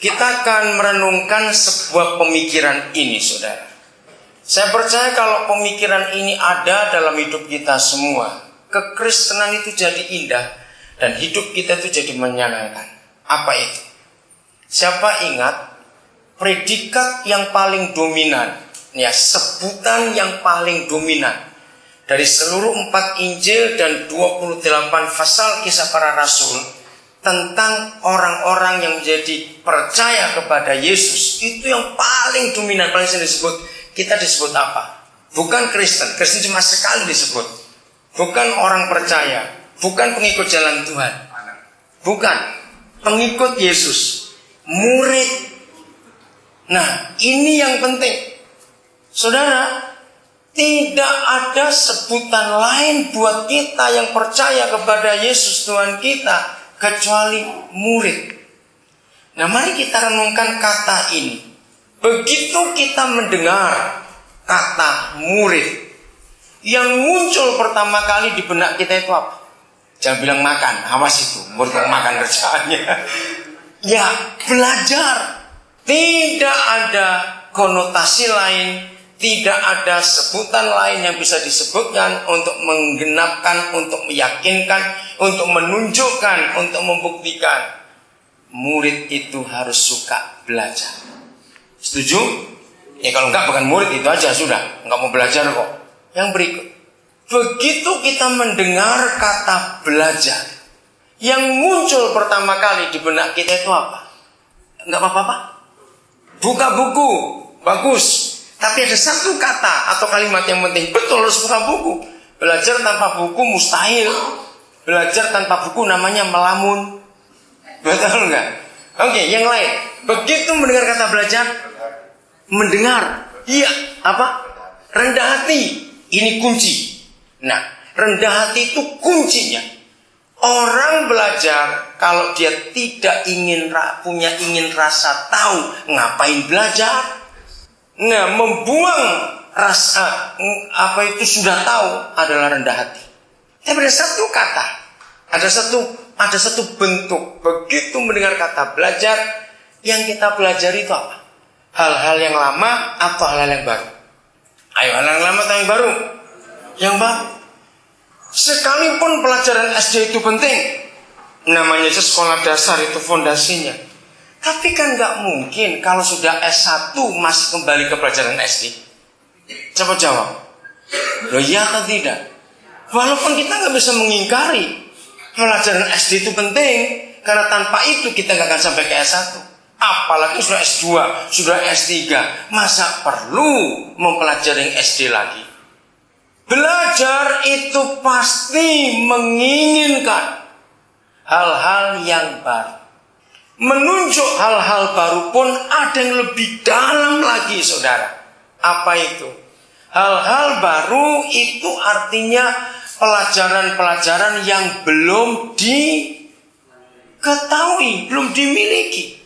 Kita akan merenungkan sebuah pemikiran ini, saudara. Saya percaya kalau pemikiran ini ada dalam hidup kita semua, kekristenan itu jadi indah dan hidup kita itu jadi menyenangkan. Apa itu? Siapa ingat predikat yang paling dominan, ya, sebutan yang paling dominan dari seluruh 4 Injil dan 28 pasal Kisah Para Rasul tentang orang-orang yang menjadi percaya kepada Yesus, itu yang paling dominan, paling sering disebut. Kita disebut apa? Bukan Kristen. Kristen cuma sekali disebut. Bukan orang percaya, bukan pengikut jalan Tuhan, bukan pengikut Yesus, murid. Nah, ini yang penting, saudara. Tidak ada sebutan lain buat kita yang percaya kepada Yesus Tuhan kita kecuali murid. Nah, mari kita renungkan kata ini. Begitu kita mendengar kata murid, yang muncul pertama kali di benak kita itu apa? Jangan bilang makan, awas itu, murid makan kerjaannya. Ya, belajar. Tidak ada konotasi lain, tidak ada sebutan lain yang bisa disebutkan untuk menggenapkan, untuk meyakinkan, untuk menunjukkan, untuk membuktikan. Murid itu harus suka belajar. Setuju? Ya kalau enggak bukan murid, itu aja sudah. Enggak mau belajar kok. Yang berikut. Begitu kita mendengar kata belajar, yang muncul pertama kali di benak kita itu apa? Enggak apa-apa? Buka buku. Bagus. Tapi ada satu kata atau kalimat yang penting. Betul, harus buka buku. Belajar tanpa buku mustahil. Belajar tanpa buku namanya melamun. Betul enggak? Oke, yang lain. Begitu mendengar kata belajar, mendengar. Iya, apa? Rendah hati. Ini kunci. Nah, rendah hati itu kuncinya. Orang belajar kalau dia tidak punya rasa tahu, ngapain belajar? Nah, membuang rasa sudah tahu adalah rendah hati. Tapi ada satu kata, ada satu bentuk. Begitu mendengar kata belajar, yang kita pelajari itu apa? Hal-hal yang lama atau hal-hal yang baru? Ayo, hal yang lama atau yang baru? Yang baru. Sekalipun pelajaran SD itu penting, namanya sekolah dasar, itu fondasinya. Tapi kan gak mungkin kalau sudah S1 masih kembali ke pelajaran SD. Coba jawab. Loh, iya atau tidak? Walaupun kita gak bisa mengingkari pelajaran SD itu penting, karena tanpa itu kita gak akan sampai ke S1. Apalagi sudah S2, sudah S3. Masa perlu mempelajari SD lagi? Belajar itu pasti menginginkan hal-hal yang baru. Menunjuk hal-hal baru pun ada yang lebih dalam lagi, saudara. Apa itu? Hal-hal baru itu artinya pelajaran-pelajaran yang belum diketahui, belum dimiliki.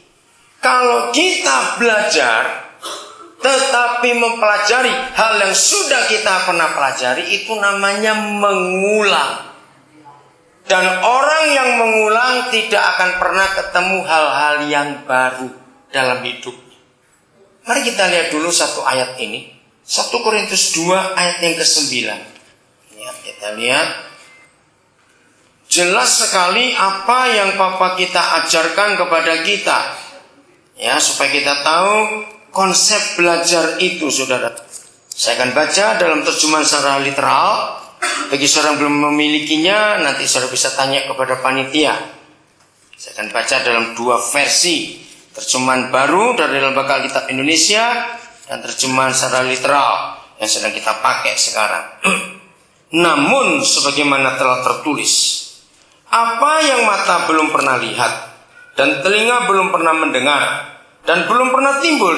Kalau kita belajar tetapi mempelajari hal yang sudah kita pernah pelajari, itu namanya mengulang. Dan orang yang mengulang tidak akan pernah ketemu hal-hal yang baru dalam hidupnya. Mari kita lihat dulu satu ayat ini. 1 Korintus 2 ayat yang ke-9. Ya, kita lihat. Jelas sekali apa yang Papa kita ajarkan kepada kita. Ya, supaya kita tahu konsep belajar itu, saudara. Saya akan baca dalam terjemahan secara literal. Bagi seorang yang belum memilikinya, nanti saudara bisa tanya kepada panitia. Saya akan baca dalam 2 versi, terjemahan baru dari Lembaga Alkitab Indonesia dan terjemahan secara literal yang sedang kita pakai sekarang. Namun sebagaimana telah tertulis, apa yang mata belum pernah lihat dan telinga belum pernah mendengar dan belum pernah timbul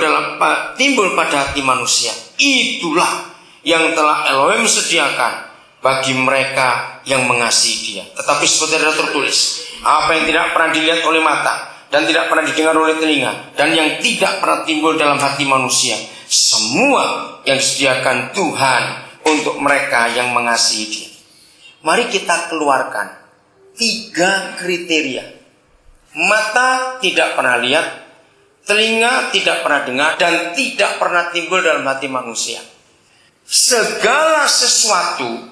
pada hati manusia, itulah yang telah Elohim sediakan bagi mereka yang mengasihi Dia. Tetapi seperti ada tertulis, apa yang tidak pernah dilihat oleh mata dan tidak pernah didengar oleh telinga dan yang tidak pernah timbul dalam hati manusia, semua yang disediakan Tuhan untuk mereka yang mengasihi Dia. Mari kita keluarkan 3 kriteria. Mata tidak pernah lihat, telinga tidak pernah dengar, dan tidak pernah timbul dalam hati manusia. Segala sesuatu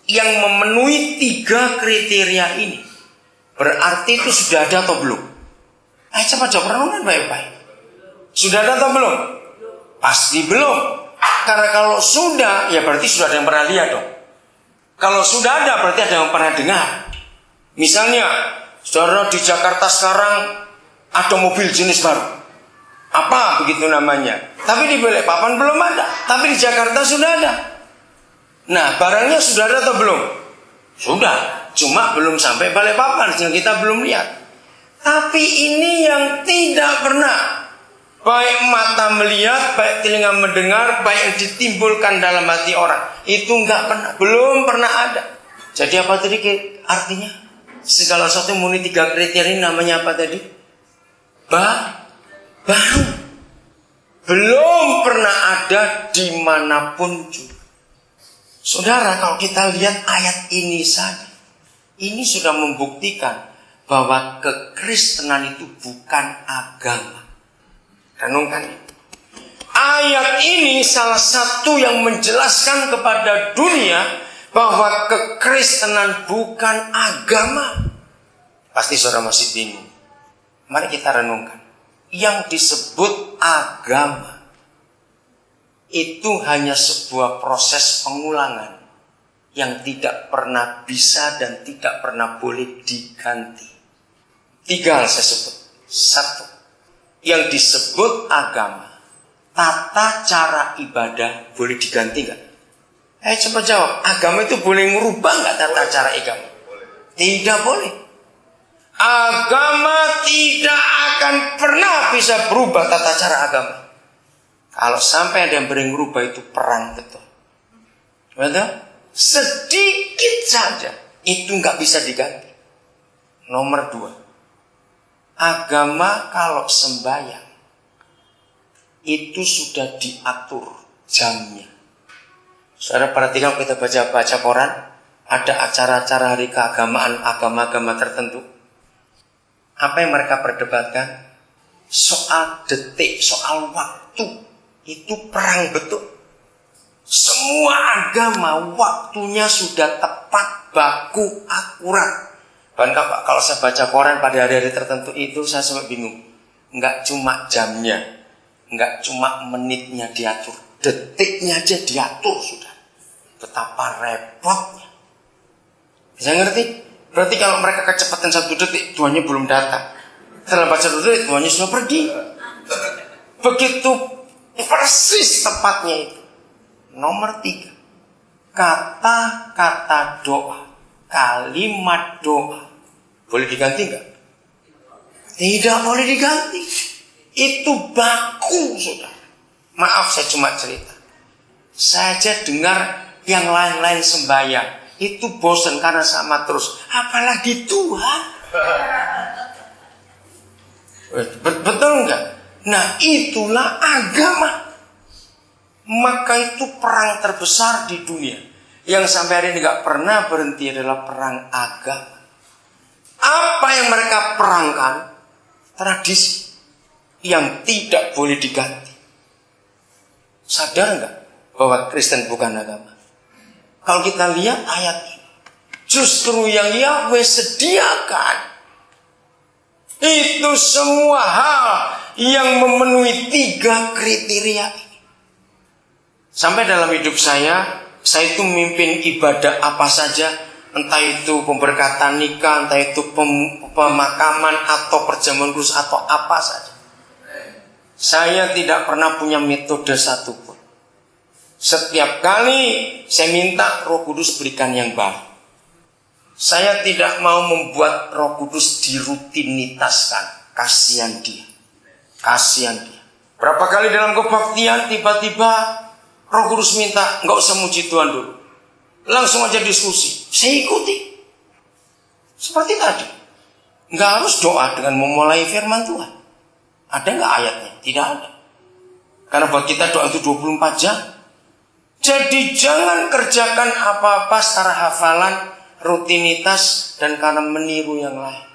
yang memenuhi 3 kriteria ini berarti itu sudah ada atau belum? Ayo cepat jawab, renungan baik-baik. Sudah ada atau belum? Pasti belum. Karena kalau sudah, ya berarti sudah ada yang pernah lihat dong. Kalau sudah ada, berarti ada yang pernah dengar. Misalnya, saudara di Jakarta sekarang ada mobil jenis baru. Apa begitu namanya? Tapi di Balikpapan belum ada. Tapi di Jakarta sudah ada. Nah, barangnya sudah ada atau belum? Sudah. Cuma belum sampai Balikpapan, sehingga kita belum lihat. Tapi ini yang tidak pernah, baik mata melihat, baik telinga mendengar, baik yang ditimbulkan dalam hati orang, itu enggak pernah, belum pernah ada. Jadi apa tadi artinya? Segala sesuatu memenuhi 3 kriteria ini namanya apa tadi? Baru. Belum pernah ada dimanapun juga. Saudara, kalau kita lihat ayat ini saja, ini sudah membuktikan bahwa kekristenan itu bukan agama. Renungkan. Ayat ini salah satu yang menjelaskan kepada dunia bahwa kekristenan bukan agama. Pasti saudara masih bingung. Mari kita renungkan. Yang disebut agama itu hanya sebuah proses pengulangan yang tidak pernah bisa dan tidak pernah boleh diganti. 3 hal saya sebut. 1. Yang disebut agama, tata cara ibadah boleh diganti nggak? Coba jawab, agama itu boleh merubah nggak tata cara agama? Tidak boleh. Agama tidak akan pernah bisa berubah tata cara agama. Kalau sampai ada yang merubah itu perang betul. Betul? Sedikit saja itu nggak bisa diganti. Nomor 2. Agama kalau sembahyang itu sudah diatur jamnya. Saudara perhatikan, kita baca koran, ada acara-acara hari keagamaan agama-agama tertentu. Apa yang mereka perdebatkan? Soal detik, soal waktu. Itu perang betul. Semua agama waktunya sudah tepat, baku, akurat. Bahkan kalau saya baca koran pada hari-hari tertentu itu saya sampai bingung. Enggak cuma jamnya, enggak cuma menitnya diatur, detiknya aja diatur sudah. Betapa repotnya. Bisa ngerti? Berarti kalau mereka kecepatan 1 detik, Tuhannya belum datang. Setelah baca 1 detik, Tuhannya sudah pergi. Begitu persis tepatnya itu. Nomor 3. Kata-kata doa, kalimat doa boleh diganti enggak? Tidak boleh diganti. Itu baku, saudara. Maaf, saya cuma cerita. Saya aja dengar yang lain-lain sembahyang itu bosan karena sama terus. Apalagi Tuhan. Betul enggak? Nah, itulah agama. Maka itu perang terbesar di dunia yang sampai hari ini enggak pernah berhenti adalah perang agama. Apa yang mereka perangkan? Tradisi yang tidak boleh diganti. Sadar enggak bahwa Kristen bukan agama? Kalau kita lihat ayat ini, justru yang Yahweh sediakan itu semua hal yang memenuhi 3 kriteria ini. Sampai dalam hidup saya itu memimpin ibadah apa saja, entah itu pemberkatan nikah, entah itu pemakaman atau perjamuan khusus atau apa saja. Saya tidak pernah punya metode satupun. Setiap kali saya minta Roh Kudus berikan yang baru. Saya tidak mau membuat Roh Kudus dirutinitaskan. Kasihan dia. Berapa kali dalam kebaktian tiba-tiba Roh Kudus minta, nggak usah muji Tuhan dulu, langsung aja diskusi. Saya ikuti. Seperti tadi. Nggak harus doa dengan memulai firman Tuhan. Ada nggak ayatnya? Tidak ada. Karena buat kita doa itu 24 jam. Jadi jangan kerjakan apa-apa secara hafalan, rutinitas, dan karena meniru yang lain.